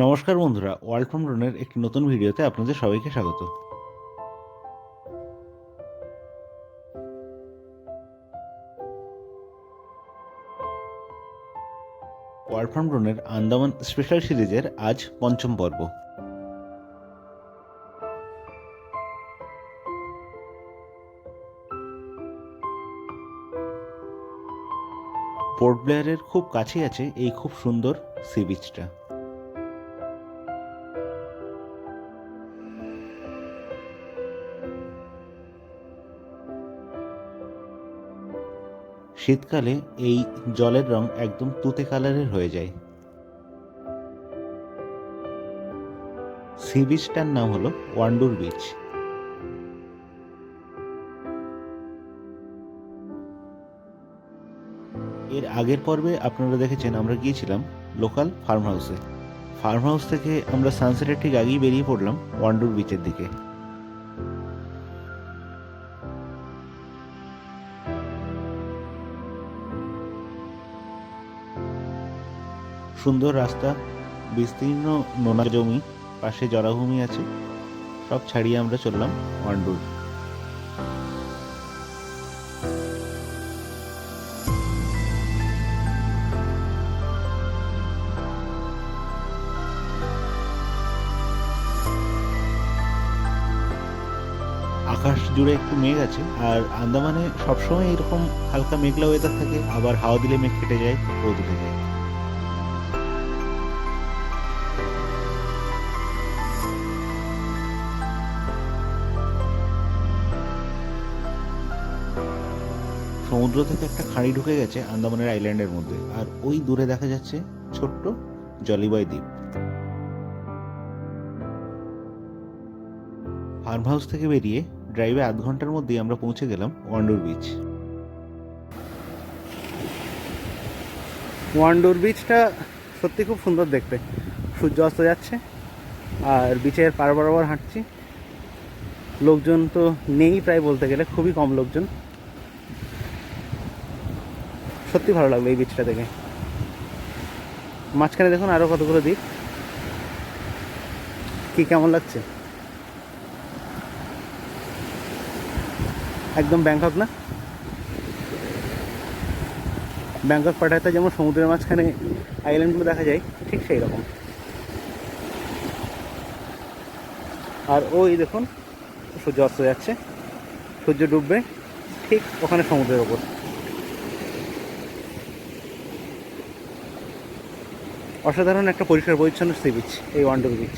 নমস্কার বন্ধুরা, world from ড্রোনের একটি নতুন ভিডিওতে আপনাদের সবাইকে স্বাগত। ওয়ার্ল্ড ফ্রম ড্রোনের আন্দামান স্পেশাল সিরিজের আজ পঞ্চম পর্ব। পোর্ট ব্লেয়ারের খুব কাছেই আছে এই খুব সুন্দর সি বিচটা। শীতকালে এই জলের রং একদম তুতে কালারের হয়ে যায়। সি বিচটার নাম হলো ওয়ান্ডুর বিচ। এর আগের পর্বে আপনারা দেখেছেন আমরা গিয়েছিলাম লোকাল ফার্ম হাউসে। ফার্ম হাউস থেকে আমরা সানসেটের ঠিক আগেই বেরিয়ে পড়লাম ওয়ান্ডুর বিচের দিকে। সুন্দর রাস্তা, বিস্তীর্ণ নোনা জমি, পাশে জলাভূমি আছে, সব ছাড়িয়ে আমরা চললাম ওয়ান্ডুর। আকাশ জুড়ে একটু মেঘ আছে, আর আন্দামানে সবসময় এরকম হালকা মেঘলা ওয়েদার থাকে, আবার হাওয়া দিলে মেঘ কেটে যায়, রোদ উঠে যায়। সমুদ্র থেকে একটা খাঁড়ি ঢুকে গেছে আন্দামানের আইল্যান্ডের মধ্যে, আর ওই দূরে দেখা যাচ্ছে ছোট্ট জলিবয় দ্বীপ। ফার্ম হাউস থেকে বেরিয়ে ড্রাইভে আধ ঘন্টার মধ্যেই আমরা পৌঁছে গেলাম ওয়ান্ডুর বিচ। ওয়ান্ডুর বিচটা সত্যি খুব সুন্দর দেখতে। সূর্য অস্ত যাচ্ছে আর বিচের পার বরাবর হাঁটছি। লোকজন তো নেই প্রায়, বলতে গেলে খুবই কম লোকজন। সত্যি ভালো লাগলো এই বিচটা দেখে। মাঝখানে দেখুন আরও কতগুলো দ্বীপ। কি কেমন লাগছে? একদম ব্যাংকক না? ব্যাংকক পাটায়াতে যেমন সমুদ্রের মাঝখানে আইল্যান্ডগুলো দেখা যায়, ঠিক সেই রকম। আর ওই দেখুন সূর্য অস্ত যাচ্ছে, সূর্য ডুববে ঠিক ওখানে সমুদ্রের ওপর। অসাধারণ একটা পরিষ্কার পরিচ্ছন্ন সি বিচ এই ওয়ান্ডুর বিচ।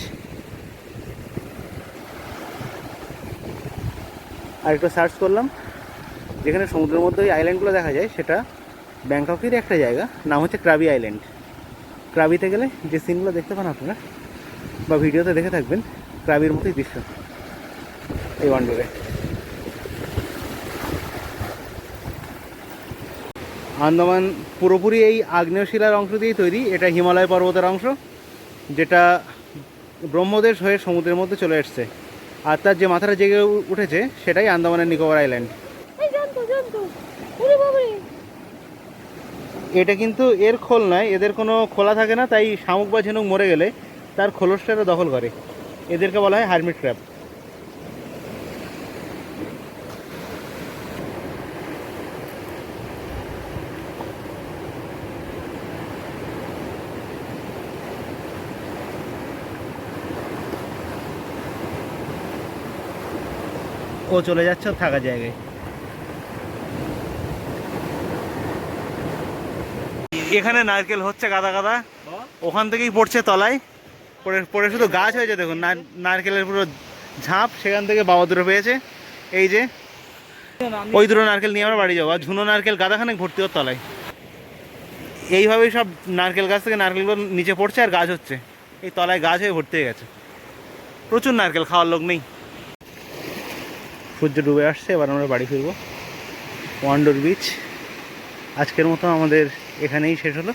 আর একটু সার্চ করলাম, যেখানে সমুদ্রের মধ্যে ওই আইল্যান্ডগুলো দেখা যায় সেটা ব্যাংককেরই একটা জায়গা, নাম হচ্ছে ক্রাবি আইল্যান্ড। ক্রাবিতে গেলে যে সিনগুলো দেখতে পান আপনারা বা ভিডিওতে দেখে থাকবেন, ক্রাবির মতোই দৃশ্য এই ওয়ান্ডুরে। আন্দামান পুরোপুরি এই আগ্নেয়শিলার অংশ দিয়েই তৈরি। এটা হিমালয় পর্বতের অংশ, যেটা ব্রহ্মদেশ হয়ে সমুদ্রের মধ্যে চলে এসছে। আর তার যে মাথাটা জেগে উঠেছে সেটাই আন্দামানের নিকোবর আইল্যান্ড। এটা কিন্তু এর খোল নয়, এদের কোনো খোলা থাকে না, তাই শামুক বা ঝিনুক মরে গেলে তার খোলসটা দখল করে। এদেরকে বলা হয় হারমিট ক্র্যাব। ও চলে যাচ্ছে ওর থাকার জায়গায়। এখানে নারকেল হচ্ছে গাদা গাদা, ওখান থেকেই পড়ছে তলায়, পড়ে পড়ে শুধু গাছ হয়েছে। দেখুন নারকেলের পুরো ঝাঁপ, সেখান থেকে বাবা দুটো পেয়েছে। এই যে ওই দুটো নারকেল নিয়ে আমরা বাড়ি যাবো। আর ঝুনো নারকেল গাদাখানেক ভর্তি ওর তলায়। এইভাবেই সব নারকেল গাছ থেকে নারকেলগুলো নিচে পড়ছে আর গাছ হচ্ছে। এই তলায় গাছ হয়ে ভর্তি হয়ে গেছে, প্রচুর নারকেল, খাওয়ার লোক নেই। সূর্য ডুবে আসছে, এবার আমরা বাড়ি ফিরবো। ওয়ান্ডুর বিচ আজকের মতো আমাদের এখানেই শেষ হলো।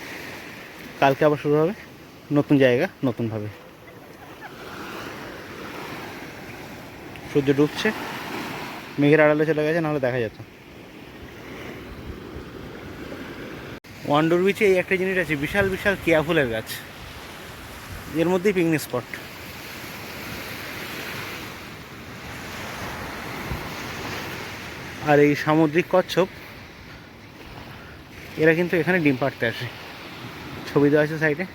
কালকে আবার শুরু হবে নতুন জায়গা, নতুনভাবে। সূর্য ডুবছে, মেঘের আড়ালে চলে গেছে, নাহলে দেখা যেত। ওয়ান্ডুর বিচে এই একটা জিনিস আছে, বিশাল বিশাল কেয়া ফুলের গাছ। এর মধ্যেই পিকনিক স্পট। আর এই সামুদ্রিক কচ্ছপ এরা কিন্তু এখানে ডিম পাড়তে আসে, ছবি দেওয়া আছে সাইডে।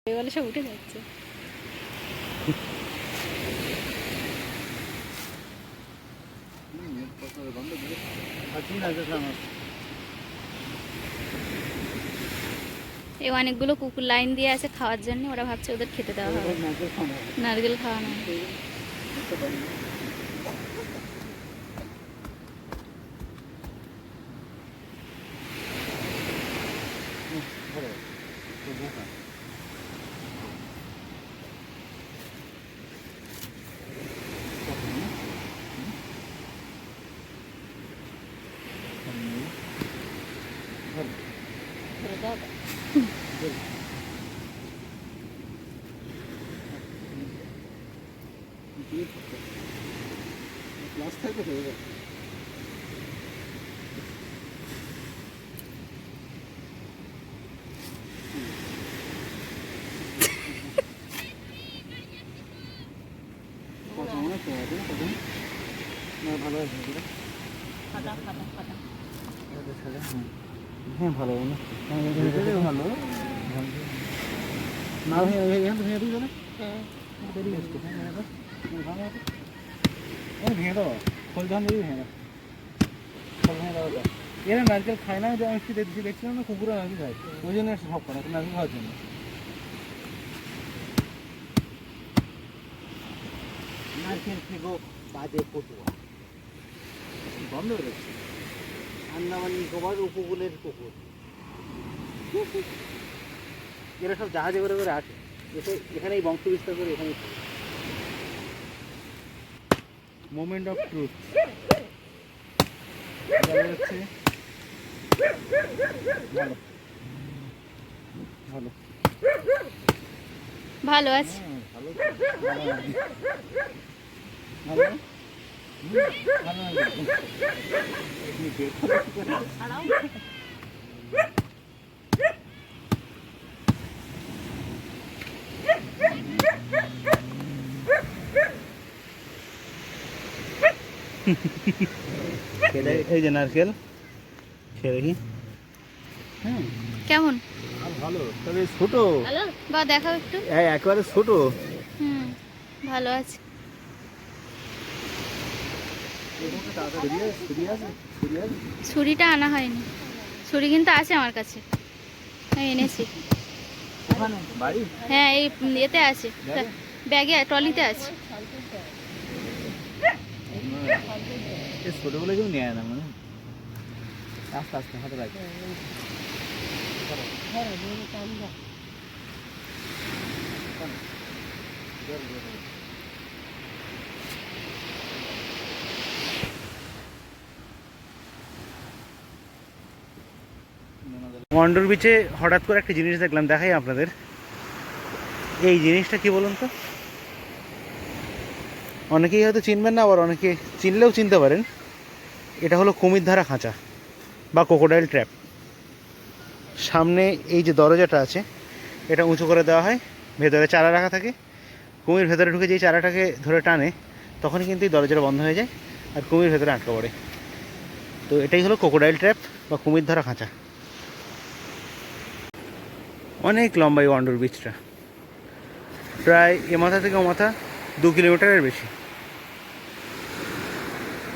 বলে সব উঠে যাচ্ছে। এই অনেকগুলো কুকুর লাইন দিয়ে আছে খাওয়ার জন্য, ওরা ভাবছে ওদের খেতে দেওয়া হবে। নারকেল খাওয়ানো। হ্যাঁ ভালো ভালো না ভেঙে ভেঙে দিই না, ভেঙে দাও ফল ধান দিয়ে ভেঙে ফল ভেঙে দাও। এরা নারকেল খায় না, যে আমি দেখছিলাম না কুকুরা নারকেল খায়, ওই জন্য সব করে নারকেল খাওয়ার জন্য। নারকেল থেকেও বাজে পটুয়া বন্ধ রয়েছে। আন্দামান নিকোবর উপকূলের কুকুর, এরা সব জাহাজে করে করে আসে, এসে এখানেই বংশ বিস্তার করে এখানেই থাকে। মোমেন্ট অফ ট্রুথ যাচ্ছে। ভালো ভালো আছে। ভালো ভালো এই যে নারকেল খেয়ে দেখি। হ্যাঁ কেমন? ভালো, তবে ছোট। বা দেখাও একটু। একেবারে ছোট। ভালো আছে। ছুরিটা আনা হয়নি, ছুরি কিন্তু আছে আমার কাছে, আমি এনেছি। হ্যাঁ এই এতে আছে, ব্যাগে ট্রলিতে আছে। ছোটগুলো কেউ নেয় না, মানে আস্তে আস্তে হাতে লাগে। ওয়ান্ডার বিচে হঠাৎ করে একটা জিনিস দেখলাম, দেখাই আপনাদের। এই জিনিসটা কি বলুন তো, অনেকেই হয়তো চিনবেন না, আবার অনেকে চিনলেও চিনতে পারেন। এটা হলো কুমির ধারা খাঁচা বা ক্রোকোডাইল ট্র্যাপ। সামনে এই যে দরজাটা আছে, এটা উঁচু করে দেওয়া হয়, ভেতরে চারা রাখা থাকে। কুমির ভেতরে ঢুকে যেই চারাটাকে ধরে টানে, তখনই কিন্তু এই দরজাটা বন্ধ হয়ে যায় আর কুমির ভেতরে আটকা পড়ে। তো এটাই হলো ক্রোকোডাইল ট্র্যাপ বা কুমির ধরা খাঁচা। অনেক লম্বা এই ওয়ান্ডার বিচটা, প্রায় এ মাথা থেকে ও মাথা 2 কিলোমিটারের বেশি।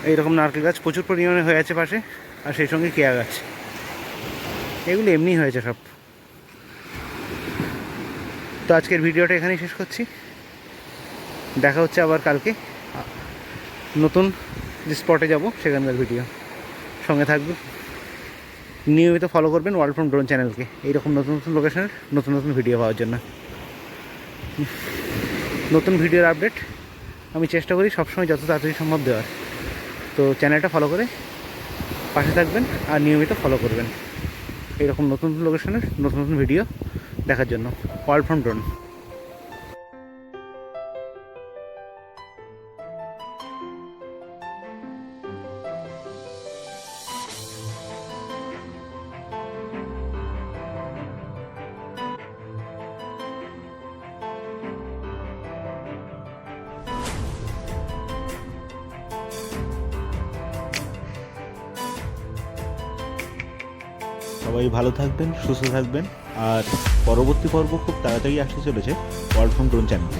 এইরকম নারকেল গাছ প্রচুর পরিমাণে হয়ে আছে পাশে, আর সেই সঙ্গে কেয়া গাছ। এগুলো এমনি হয়েছে সব। তো আজকের ভিডিওটা এখানেই শেষ করছি, দেখা হচ্ছে আবার কালকে নতুন যে স্পটে যাব সেখানকার ভিডিও। সঙ্গে থাকবে, নিয়মিত ফলো করবেন ওয়ার্ল্ড ফ্রম ড্রোন চ্যানেলকে, এইরকম নতুন নতুন লোকেশনের নতুন নতুন ভিডিও পাওয়ার জন্য। নতুন ভিডিওর আপডেট আমি চেষ্টা করি সবসময় যত তাড়াতাড়ি সম্ভব দেওয়ার। তো চ্যানেলটা ফলো করে পাশে থাকবেন আর নিয়মিত ফলো করবেন এইরকম নতুন নতুন লোকেশনের নতুন নতুন ভিডিও দেখার জন্য। World from drone. সবাই ভালো থাকবেন, সুস্থ থাকবেন। আর পরবর্তী পর্ব খুব তাড়াতাড়ি আসতে চলেছে ওয়ার্ল্ড ফ্রম ড্রোন চ্যানেলে।